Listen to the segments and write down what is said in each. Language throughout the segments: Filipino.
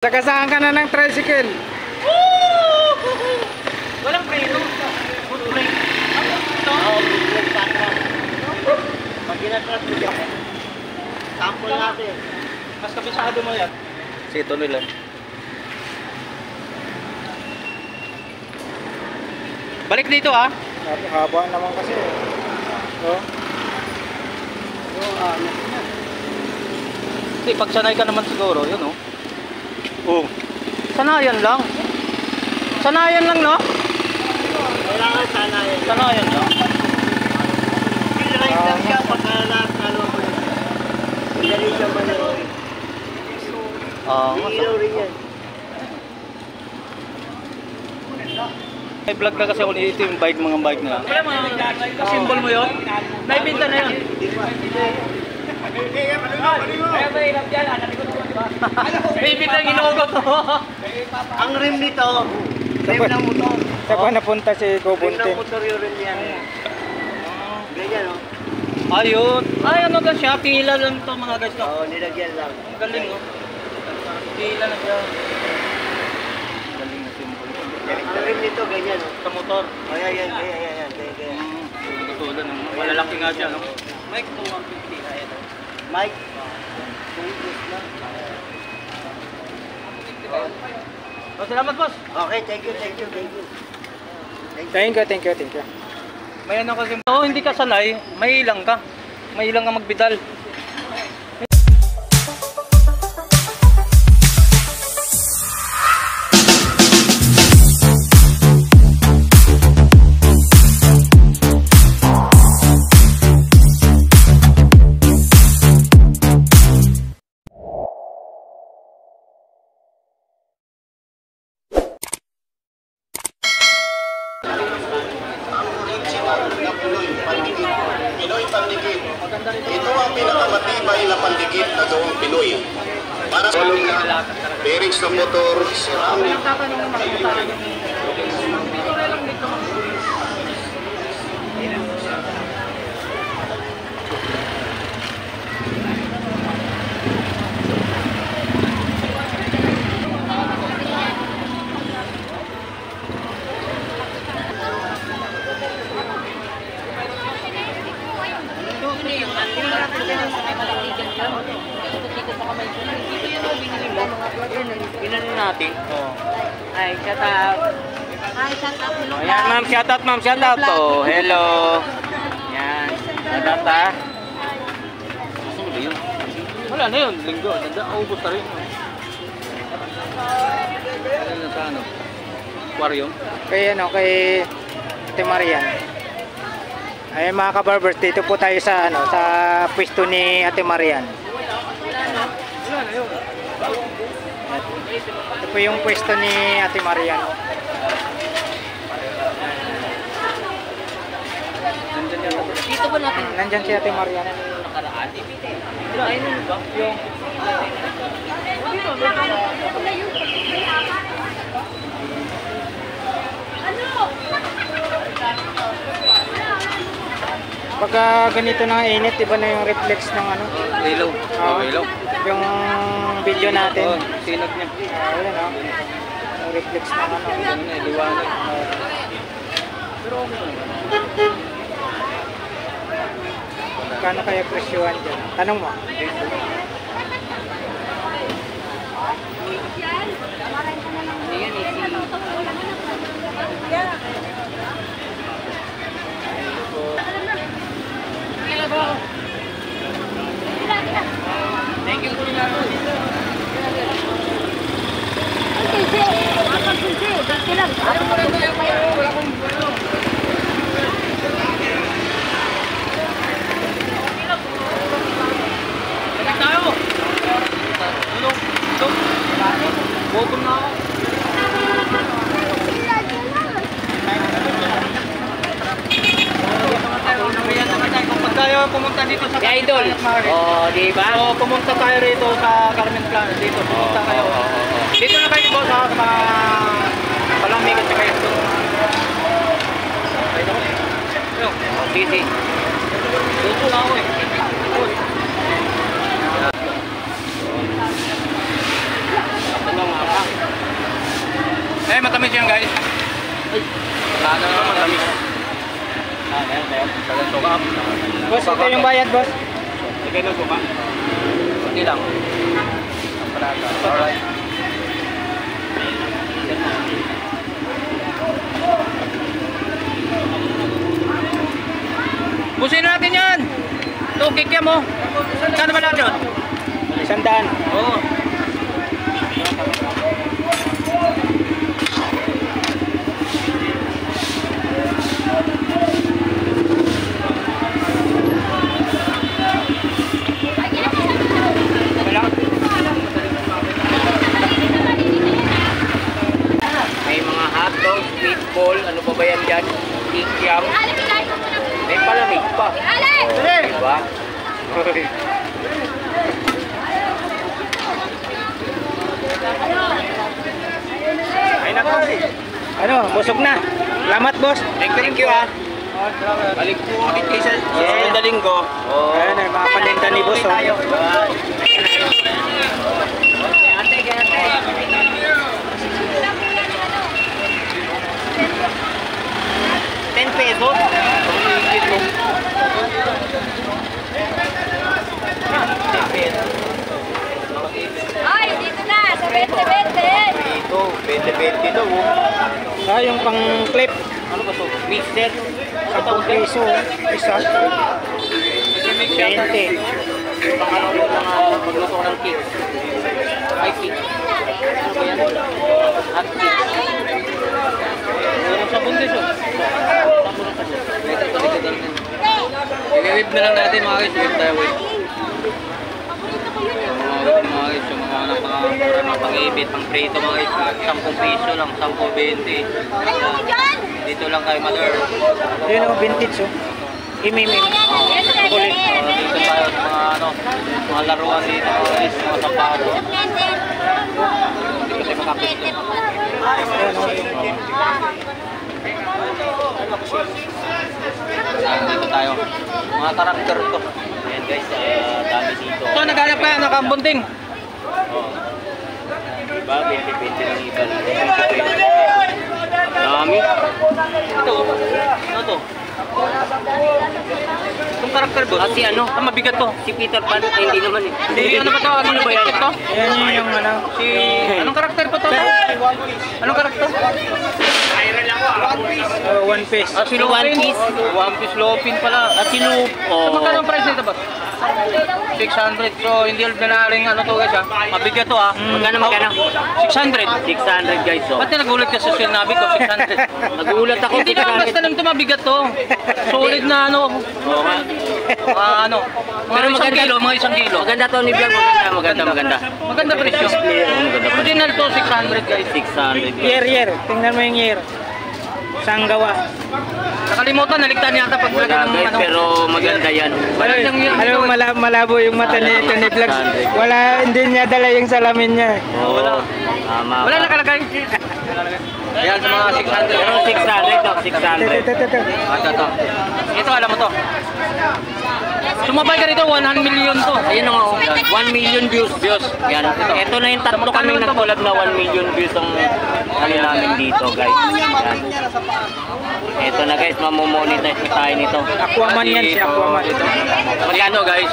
Sagasaan ka na ng tricycle. Walang preno. Good brake. Ito? Oo, good brake patras. Pag ginatras mo dyan, sample natin. Mas kabisado mo yan. Sito nila. Balik dito ah. Haba naman kasi. Oh. Hindi, pag sanay ka naman siguro, yun oh. Oh. Sanayan lang. Sanayan lang, no? Kailangan sanayan. Sanayan lang. Pinride lang siya pagka ano mo yun. Dali siya manawin. Ilaw rin yan. May vlog ka kasi ulit ito yung bike, mga bike na. Wala mga symbol mo yun? Naibinta na yun. Baby na ginugot mo. Ang rim nito, rim ng motor. Saan pa napunta si Kobuntin? Rim ng motor yung rim yan. Ganyan o. Ayun. Ay ano ka siya? Pila lang ito mga guys. Oo, nilagyan lang. Ang galing o. Pila na siya. Galing na symbol. Ang rim nito ganyan o. Sa motor. Ay, yan. Tutulad. Malalaki nga siya. Mike, 250 na ito. Mike? Oh, salamat boss. Okay, thank you. Thank you. May ano kasi, hindi ka sanay, may ilang ka magbidal. Pinoy Pandikit. Ito ang pinakamatibay na pandikit na gawang Pinoy. Para sa mga bearings ng motor, ceramic. Binano natin. Oh. Ay, shout out. Hi, shout out. Ayan, ma'am, shout out. Oh, hello. Yan. Shout out. Gusto mo yun? Wala na yun, linggo. Ubus na rin. Ano na sa ano? Aquarium? Kay Ate Marian. Ay mga kabarbers, dito po tayo sa sa pwesto ni Ate Marian. Ito po yung pwesto ni Ate Marian. Dito ba natin? Nandyan si Ate Marian. Nakaraan. Ayun ba? Yung... Pagka ganito na init, iba na yung reflex ng ano. Ilaw. Ilaw. Yung video natin. Sinag niya. Ayan o. Yung reflex ng ano. Ano na, liwanag. Pero okay naman. Kano kaya presyuhan dyan? Tanong mo. Ayan, Thank you po nila. Bottom na ako. Kung tayo pumunta dito sa Idol. Oh, di ba? So, pumunta tayo rito sa Carmen Plaza. Dito, pumunta kayo. Dito na kayo boss sa mga palamigan sa kayo. Busy. Dito na ako eh. Ito lang Tagang suka. Boss, ito yung bayad, boss. Sige na suka. Hindi lang. Alright. Busin natin yan! Ito, kikya mo. Saan naman natin yun? 100. Oo. May mga hotdog, meatball, ano pa ba yan dyan? Kikiam. May palamig pa. Diba? Ay nako. Ano, busog na. Salamat, boss. Thank you ah. Balik po ulit kayo sa susunod na linggo. Ayan, ay mga paninda ni boss. Oh. pesos. Ay, dito na, sa 20-20. Dito, 20-20 daw. Ah, yung pang clip. Ano ba to? Mixer. 10 piso. Isa. 20. Pang ano yung mga pagluto ng cake. Ay, cake. Ano ba yan? Hot cake. Meron sa bundis oh. I-whip na lang natin mga guys. Whip tayo whip. Mga guys, yung mga pang-ibit, pang-prito mga guys. 10 piso lang, 10-20. Dito lang kay Mother. Yun oh, vintage oh. Imimim. Kulit. Dito tayo sa mga ano, mga laruan dito mga guys, mga sapato. Hindi kasi makapisto. Ayan oh, yung Dito tayo. Mga karakter to. Ayan guys, dami dito. Ito, naghanap ka, nakambunting. Diba? 20-20 lang iba. Dami. Ito, ano to? Itong karakter boss. Si ano? Mabigat to. Si Peter Pan, ay hindi naman eh. Hindi, ano ba to? Ano ba yan? Ito? Ayan yung ano. Si... Anong karakter pa to? Anong karakter? One piece. Ah, si Si One Lupin. Piece. One Piece Lupin pala. At si Loop. So, magkano ang price nito ba? 600. So, hindi na naring ano to guys ha. Mabigat to ha. Magkano? 600. 600 guys oh. Ba't na nagulat ka sa sinabi ko? 600. Nagulat ako. Hindi naman basta lang ito mabigat to. Solid na ano. Oo nga. Ano. Mga isang kilo, mga isang kilo. Maganda to ni Vlog. Maganda. Maganda presyo. Original to 600 guys. 600 guys. Year. Tingnan mo yung year. Saan gawa? Nakalimutan, naligtan yata pag Wala ng guys, ano. pero maganda yan. Wala Ay, siyang year. alam mo, malabo yung mata ni Tony Vlogs. Wala, hindi niya dala yung salamin niya. Oo. Wala. Tama. Wala nakalagay. Ayan sa mga 600. Pero 600 to, 600. Ito. Ito. Ito alam mo to. Sumabay ka rito, 100 million to. Ayun nga, 1 million views. Yan. Ito na yung tatlo kami nag-collab na 1 million views ang ano namin dito, guys. Yan. Ito na guys, mamomonetize tayo nito. Aquaman yan, si Aquaman. Magkano guys?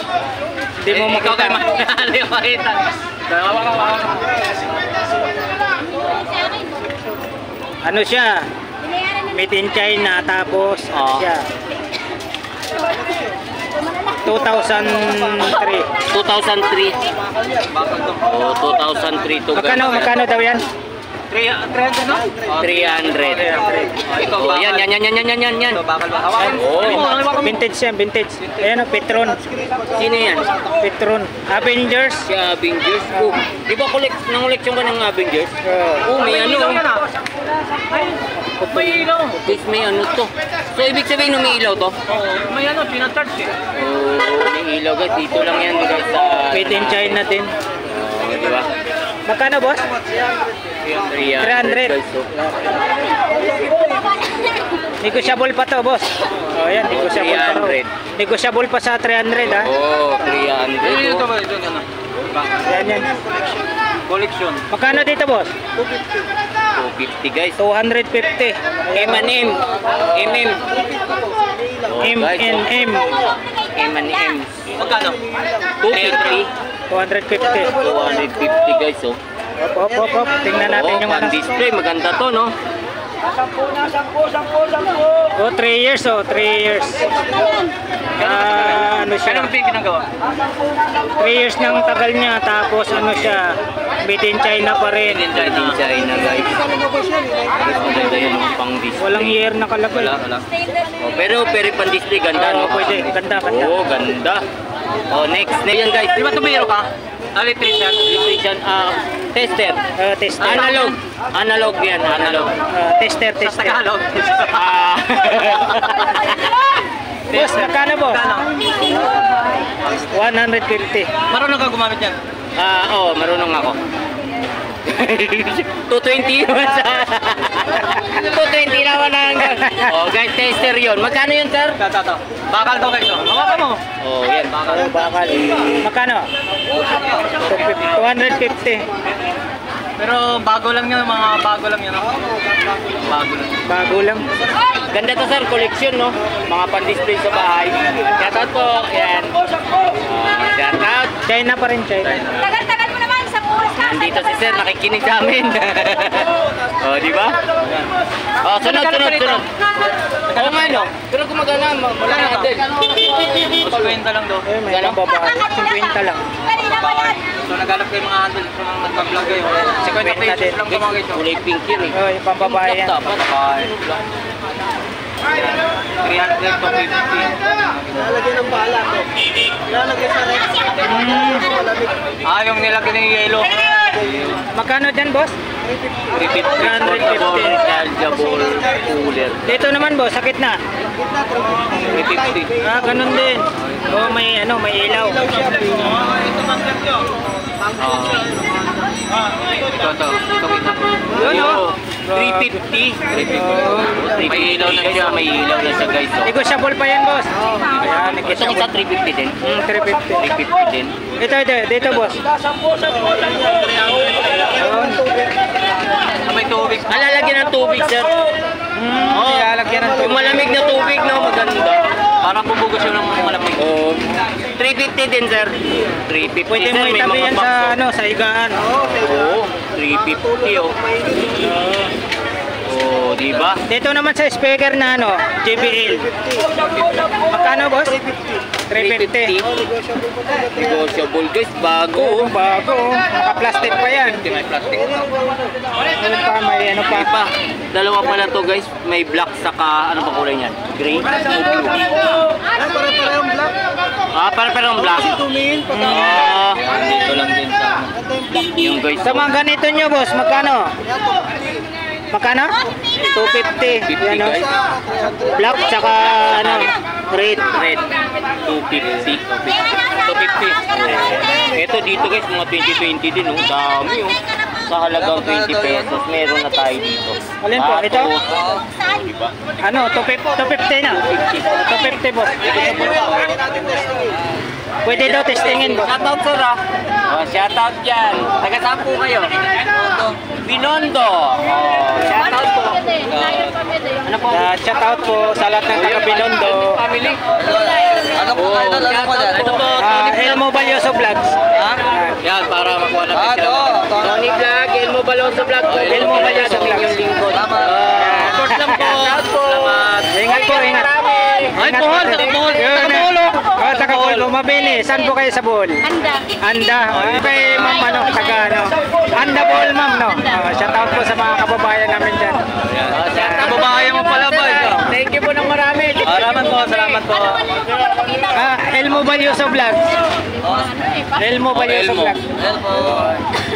Hindi mo Ikaw makita. kayo hindi mo makita. Ano siya? Made in China, tapos ano Oo. siya? 2003. 2003. Oh, 2003 to guys. Magkano daw yan? 300 no? 300. Ikaw Oh, ba? yan. Ito bakal ba? Hawakan mo. Oh. Hawakan mo. Vintage yan, vintage. Ayan o, Petron. Sino yan? Petron. Avengers. Si Avengers. Oh, di ba nangoleksyon ka ng Avengers? Oh, may ano. Ilaw yan, ah. Ay, may ilaw. Guys, may ano to. So, ibig sabihin umiilaw to? Oo, may ano, sinacharge eh. Oh, may ilaw guys. Dito lang yan guys sa... Made in China din. Oh, di ba? Magkano, boss? 300 guys. Oh. Negotiable pa to, boss. Oh, yan, negotiable pa to. 300. Negotiable pa sa 300, ha? Oh, 300. Ito Oh. ba? Ito ano? Yan. Collection. Magkano dito, boss? 250 guys. 250. M&M. MM. M&M. M&M. Magkano? 250. 250. 250 guys, oh. Op. Tingnan natin yung ano. Display, maganda to, no? Oh, 3 years, 3 years. Ano siya? Kailan ba yung ginagawa? 3 years nang tagal niya, tapos ano siya, made in China pa rin. Made in China, guys. Maganda yun, pang display. Walang year nakalagay. Wala. Oh, pero pang display, ganda, no? Pwede, ganda. Oh, ganda. Oh, next yan, guys. Di ba tumiro ka? Electrician. Electrician, tester. Tester. Analog yan, analog. Tester. Sa Tagalog. Boss, magkano boss? 150. Marunong ka gumamit yan? Oo, marunong ako. 220 naman sa 220 naman lang. Oh, guys, tester yun. Magkano yun, sir? Tato. Bakal to guys. Hawakan mo. Oh, yan. Bakal. Magkano? 250. Pero bago lang yan, mga bago lang yan. Bago lang. Ganda to, sir, collection, no? Mga pan-display sa bahay. Shoutout po. Yan. Shoutout. China pa rin, China. Tagal-tagal mo naman, isang oras ka. Nandito si sir, nakikinig sa amin. Oh, di ba? Oh, sunod. Oo nga, no? Pero gumagana, wala na din. 50 lang do. May babae. 50 lang. Kanina pa yan. So naghanap kayo mga handle sa mga nagpa-vlog kayo. 50 pesos lang sa mga guys. Kulay pink yun, eh. Oh, yung pambabae yan. Dapat. 300 to 50. Lalagyan ng bala to. Lalagyan sa red. Yung nilagyan ng yelo. Magkano dyan, boss? 350 chargeable cooler. Dito naman, boss, sakit na. 350. Ganun din. Oh, may ilaw. Ito. Yun, oh. 350. May ilaw na siya, guys. Oh. Negotiable pa yan, boss. Ayan, Itong isa 350 din. 350. 350 din. Dito, boss. Ayun. May tubig. Lalagyan ng tubig, sir. Ilalagyan ng Yung malamig na tubig, no? Maganda. Parang bubugos yun ng malamig. Oh. 350 din, sir. 350, Pwede sir. mo May itabi mga yan box, sa, sa higaan. oh. 350, oh. Oh, di ba? Dito naman sa speaker na JBL. Magkano, boss? 350. Negotiable, guys. Bago, Oh, oh. bago. Naka-plastic pa yan. May plastic. Ano pa, may ano pa. Iba. Dalawa pala to, guys. May black saka, ano pa kulay niyan? Gray o blue? Para-parehong black. Para-parang black. Dito lang din sa yung guys. Sa mga ganito nyo, boss, magkano? Magkano? 250. 50, Yan, oh. guys. Black, tsaka red. 250. 250. Ito dito, guys, mga 2020 din, oh. Dami, oh. Sa halagang 20 pesos, meron na tayo dito. Alin po? Ito? Diba? Ano? 250 na. 250, boss. Pwede daw testingin, boss. Shoutout, sir, ah. Oh, shoutout dyan. Taga saan po kayo? Binondo. Oh, shoutout po. Ano po? Shout out po sa lahat ng taga Binondo. Family. Ano po kayo? Ano po dyan? Ito po. Elmo Balyoso Vlogs. Yan, para makuha natin sila. Tony Vlog, Elmo Balyoso Vlog. Elmo Balyoso Vlog. Yung lingkod. Support lang po. Salamat. Ingat po, ingat. Ay, Bohol, taga Bohol. Taga Bohol. Oh, taga Bohol. Mabini. Saan po kayo sa Bohol? Anda. Kay ma'am, taga Anda Bohol, ma'am, no? Shout out po sa mga kababayan namin dyan. Kababayan mo pala ba ito? Thank you po ng marami. Salamat po. Elmo Balyoso Vlogs. Elmo Balyoso Elmo. Vlogs.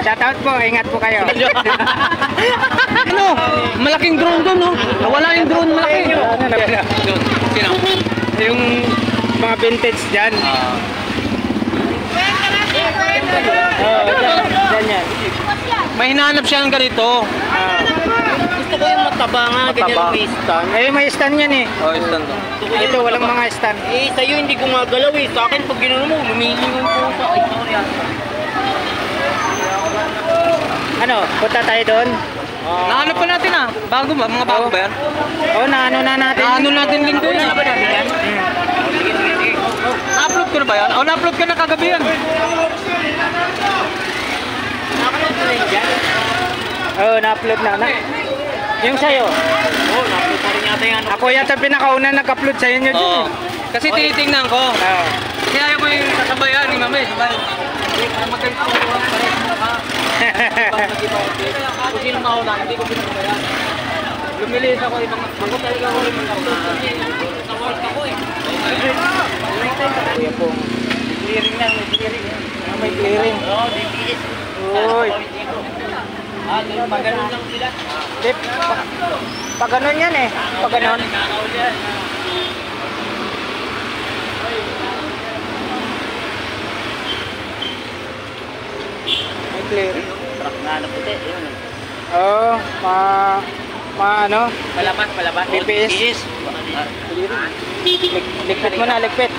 Shout out po. Ingat po kayo. Ano? Malaking drone doon, no? Nawala yung drone malaki. Sino? Yung mga vintage dyan. Dyan yan. May hinahanap siya ng ganito. Gusto ko yung mataba nga, ganyan Mataba. may stand. May stand yan eh. Oh, stand to. Ito, walang mga stand. Eh, sa'yo hindi gumagalaw eh. Sa akin, pag ginawa mo, lumiling yung puso. Ay, sorry ah. Ano, punta tayo doon? Naano pa natin ah. Bago ba? Mga bago ba yan? Oh, naano na natin. Naano natin linggo yan. Ano ba natin yan? Sige, sige, sige. Na-upload ko na ba yan? O, na-upload ka na kagabi yan. Oh, na-upload na. Yung sa'yo. Oo, na-upload pa rin yata yung ano. Ako yata pinakauna nag-upload sa inyo dyan. Oo. Kasi tinitingnan ko. Oh. Kaya ayaw ko yung sasabayan ni Mami. Sabay. Para magaling ko ang pares mo ha. Kung sino mauna, hindi ko pinasabayan. Lumilis ako ibang ako talaga ako yung nag-work ako eh. Kuya pong. Clearing na, may clearing. May clearing. Oo, may clearing. Uy. Pag ganun lang sila. Dip, pag ganun yan eh. Pag ganun. May clearing. Truck na ano puti, yun. Oo, ano? Palabas. BPS. Ligpit mo na, ligpit.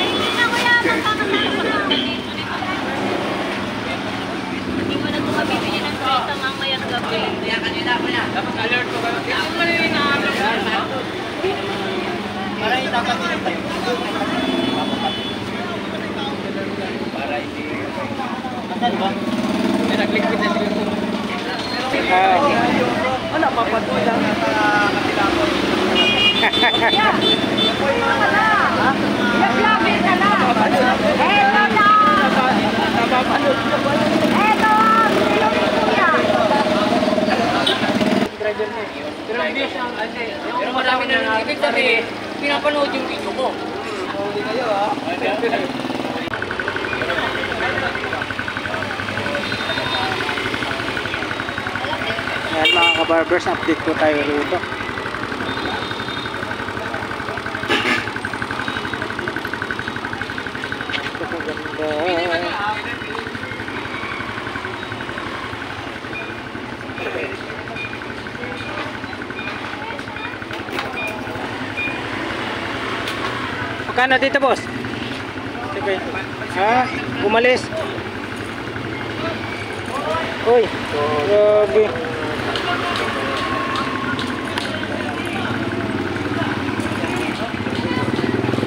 Hindi na kuya, magkakasama ko na. Hindi mo na ito mabibili ng kwenta mamayang gabi. Dapat alert ko kayo. Hindi mo na yung ina-upload. Para itatapin tayo. Asan ba? May nag-liquid na sila. Wala, papatulang sa kapila ko. Nag-vlogger ka na. Eto na. Eto. Pero marami na ibig sabihin, pinapanood yung video ko. Yan mga kabarbers, update ko tayo rito. Ganda. Magkano dito, boss? Ha? Umalis? Uy, grabe.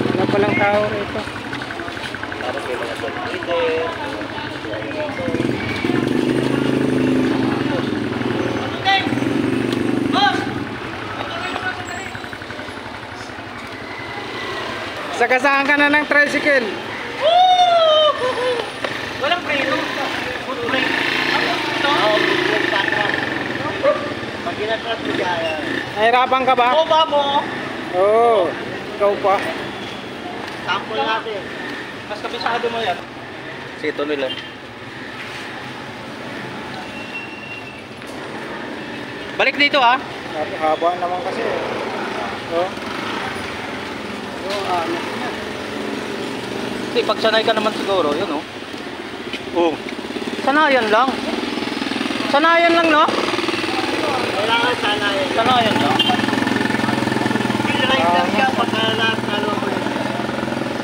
Wala palang tao rito. Sagasaan ka na ng tricycle. Walang preno. Good brake. Pag ginatras mo dyan. Nahirapan ka ba? Oo, babo. Oo. Ikaw pa. Sample natin. Mas kabisado mo yan. Sito nila. Balik dito ah. Haba naman kasi. Oh. Kasi pag sanay ka naman siguro, yun oh. Oh. Sanayan lang. Sanayan lang no? Kailangan sana yan. Sanayan lang. Pinride lang siya pagka ano mo.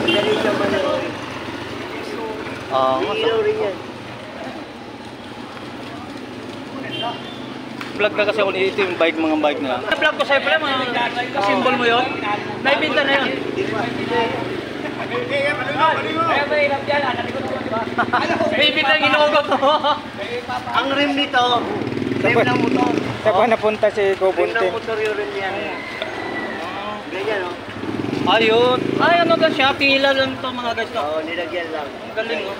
Dali siya manood. Ilaw rin yan. Vlog ka kasi ako ito yung mga bike nila. Vlog ko sa'yo pala, mga symbol mo yun. Naibinta na yun. Naibinta yung inuugot mo. Ang rim nito, rim ng motor. Saan pa napunta si Rim Kobuntin? ng motor yung rim yan. Ganyan o. Ayun. Ay, ano ka siya? Pila lang to mga guys. Oo, nilagyan lang. Ang galing oh.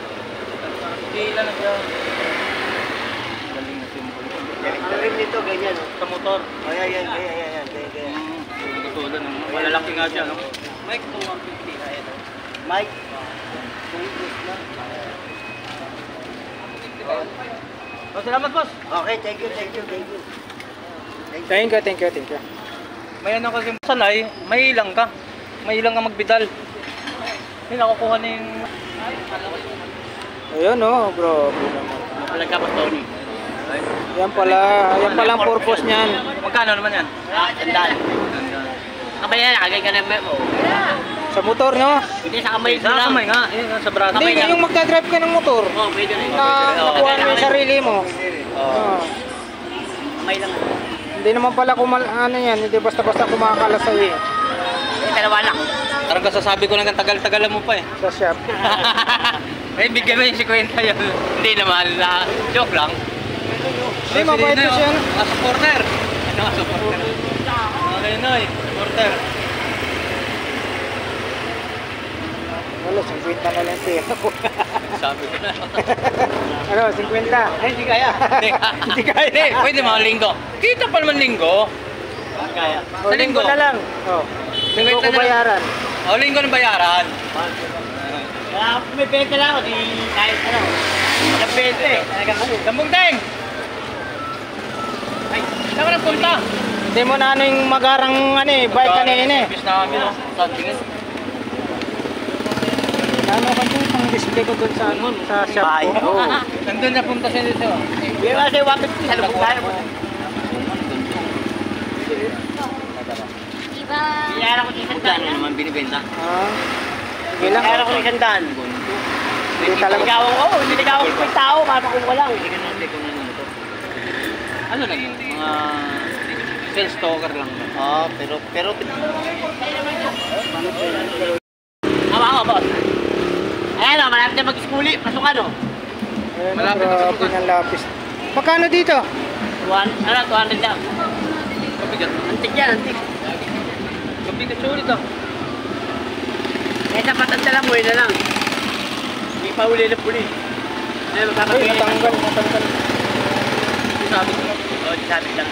Pila na siya. Galing na symbol. Ang rim nito, ganyan o. Sa motor. Ayan, ganyan. Tutulan. Malalaki nga siya, no? Mike, 250. Ayan. Mike. Oh, salamat, boss. Okay, thank you. Thank you. May ano kasi sanay, may ilang ka. May ilang ka magbidal. Hindi, nakukuha na yung... Ayun oh, bro. Mapalag ka pa, Tony. Yan pala ang purpose niyan. Magkano naman yan? Sandal. Kamay yan, nakagay ka na mo. Sa motor, no? Hindi, sa kamay Sa kamay nga, yun, sa braso. Hindi, yung magdadrive ka ng motor. Oo, pwede rin. Nakuha mo yung sarili mo. Oo. Kamay lang. Hindi naman pala ano yan, hindi basta-basta kumakala sa'yo eh. Dalawa lang. Parang kasasabi ko lang ang tagal-tagalan mo pa eh. Sa shop. Eh, bigyan mo yung 50 yun. Hindi naman, joke lang. Hindi, mabait ko siya. Supporter. Ano, supporter. Okay, Noy. Supporter. Wala, 50 na lang pera ko. Sabi ko na. Ano, 50? Ay, hindi kaya. Hindi kaya. Hindi, pwede mga linggo. Kita pa naman linggo. Kaya. O, linggo na lang. O, linggo ko bayaran. O, linggo ng bayaran. Kaya may peke lang ako, di kahit ano. Walang peke. Talagang ano. Gambong Teng! Ay, saan ka nagpunta? Hindi mo na ano yung magarang bike kanina eh. Bis namin, no? Saan tingin? Ano ka dun, pang display ko dun sa shop ko. Oo. Nandun na punta siya dito. Hindi ba kasi wapit sa lubog tayo. Diba? Biyara ko sa isang daan. Ano naman binibenta? Sige lang. Biyara ko sa isang daan. Hindi talaga. Niligawan ko yung tao, mapakong ko lang. Ano lang yun? Mga sales talker lang. Pero... Hawa ko, boss. Ayan o, malapit na mag-schoolie. Pasukan o. Ayun, Malapit na grabe ng lapis. Magkano dito? 200 lang. Kapigat. Antik yan, antik. Kapigat siya ulit ah. Eh, sa patanda lang, muwi na lang. Hindi pa uli na puli. Ayun, Ay, natanggal. Sabi ko. Oo, sabi lang.